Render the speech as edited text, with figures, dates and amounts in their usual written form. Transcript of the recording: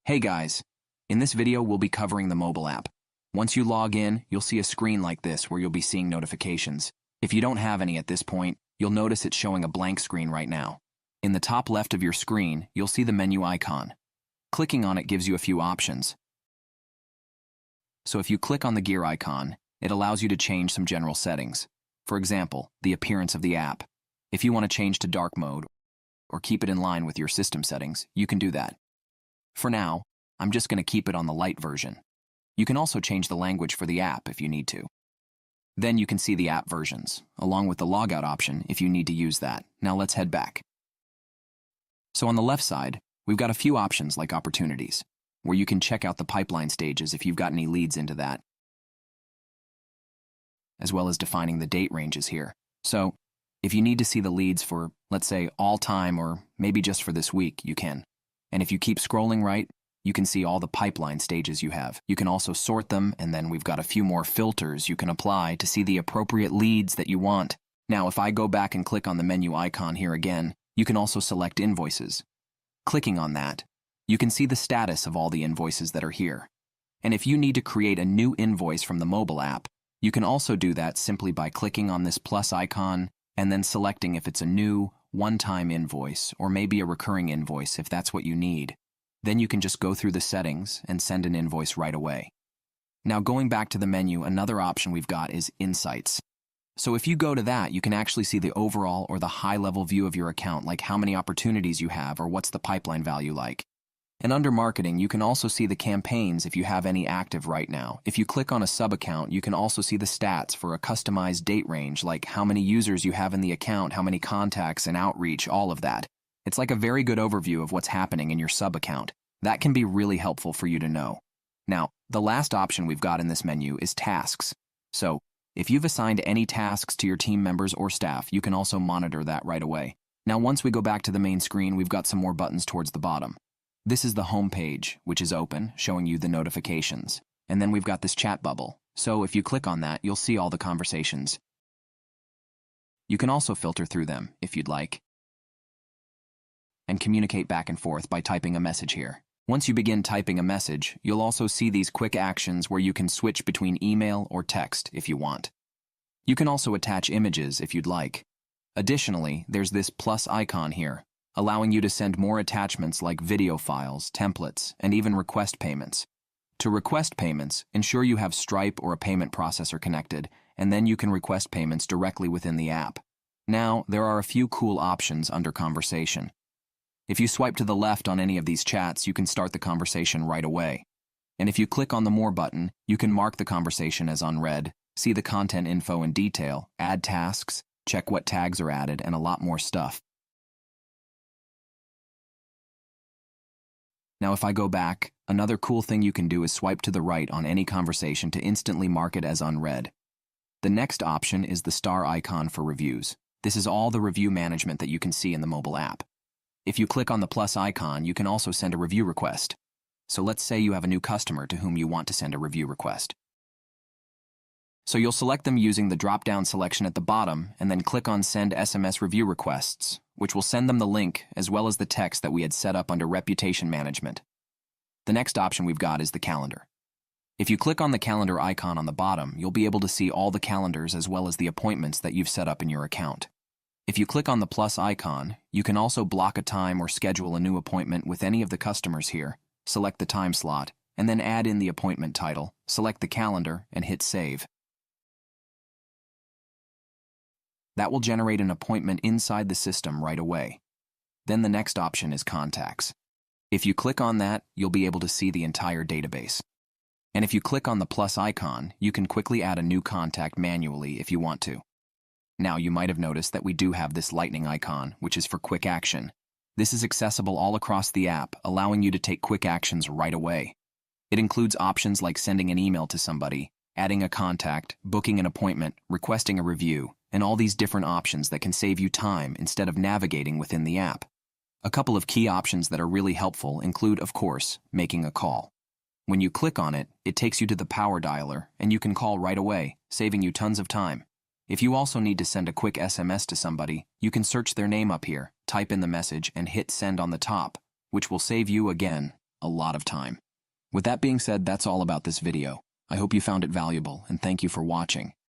Hey guys, in this video we'll be covering the mobile app. Once you log in, you'll see a screen like this where you'll be seeing notifications. If you don't have any at this point, you'll notice it's showing a blank screen right now. In the top left of your screen, you'll see the menu icon. Clicking on it gives you a few options. So if you click on the gear icon, it allows you to change some general settings. For example, the appearance of the app. If you want to change to dark mode or keep it in line with your system settings, you can do that. For now, I'm just going to keep it on the light version. You can also change the language for the app if you need to. Then you can see the app versions, along with the logout option if you need to use that. Now let's head back. So on the left side, we've got a few options like opportunities, where you can check out the pipeline stages if you've got any leads into that, as well as defining the date ranges here. So if you need to see the leads for, let's say, all time or maybe just for this week, you can. And if you keep scrolling right, you can see all the pipeline stages you have. You can also sort them, and then we've got a few more filters you can apply to see the appropriate leads that you want. Now, if I go back and click on the menu icon here again, you can also select invoices. Clicking on that, you can see the status of all the invoices that are here. And if you need to create a new invoice from the mobile app, you can also do that simply by clicking on this plus icon and then selecting if it's a new, one-time invoice or maybe a recurring invoice if that's what you need. Then you can just go through the settings and send an invoice right away. Now going back to the menu, another option we've got is Insights. So if you go to that, you can actually see the overall or the high-level view of your account, like how many opportunities you have or what's the pipeline value like. And under Marketing, you can also see the campaigns if you have any active right now. If you click on a sub-account, you can also see the stats for a customized date range, like how many users you have in the account, how many contacts and outreach, all of that. It's like a very good overview of what's happening in your sub-account. That can be really helpful for you to know. Now, the last option we've got in this menu is Tasks. So, if you've assigned any tasks to your team members or staff, you can also monitor that right away. Now, once we go back to the main screen, we've got some more buttons towards the bottom. This is the home page, which is open, showing you the notifications. And then we've got this chat bubble. So if you click on that, you'll see all the conversations. You can also filter through them, if you'd like, and communicate back and forth by typing a message here. Once you begin typing a message, you'll also see these quick actions where you can switch between email or text if you want. You can also attach images if you'd like. Additionally, there's this plus icon here, allowing you to send more attachments like video files, templates, and even request payments. To request payments, ensure you have Stripe or a payment processor connected, and then you can request payments directly within the app. Now, there are a few cool options under Conversation. If you swipe to the left on any of these chats, you can start the conversation right away. And if you click on the More button, you can mark the conversation as unread, see the content info in detail, add tasks, check what tags are added, and a lot more stuff. Now if I go back, another cool thing you can do is swipe to the right on any conversation to instantly mark it as unread. The next option is the star icon for reviews. This is all the review management that you can see in the mobile app. If you click on the plus icon, you can also send a review request. So let's say you have a new customer to whom you want to send a review request. So you'll select them using the drop-down selection at the bottom and then click on Send SMS Review Requests, which will send them the link as well as the text that we had set up under Reputation Management. The next option we've got is the calendar. If you click on the calendar icon on the bottom, you'll be able to see all the calendars as well as the appointments that you've set up in your account. If you click on the plus icon, you can also block a time or schedule a new appointment with any of the customers here, select the time slot, and then add in the appointment title, select the calendar, and hit Save. That will generate an appointment inside the system right away. Then the next option is Contacts. If you click on that, you'll be able to see the entire database. And if you click on the plus icon, you can quickly add a new contact manually if you want to. Now, you might have noticed that we do have this lightning icon, which is for quick action. This is accessible all across the app, allowing you to take quick actions right away. It includes options like sending an email to somebody, adding a contact, booking an appointment, requesting a review, and all these different options that can save you time instead of navigating within the app. A couple of key options that are really helpful include, of course, making a call. When you click on it, it takes you to the power dialer, and you can call right away, saving you tons of time. If you also need to send a quick SMS to somebody, you can search their name up here, type in the message, and hit Send on the top, which will save you, again, a lot of time. With that being said, that's all about this video. I hope you found it valuable, and thank you for watching.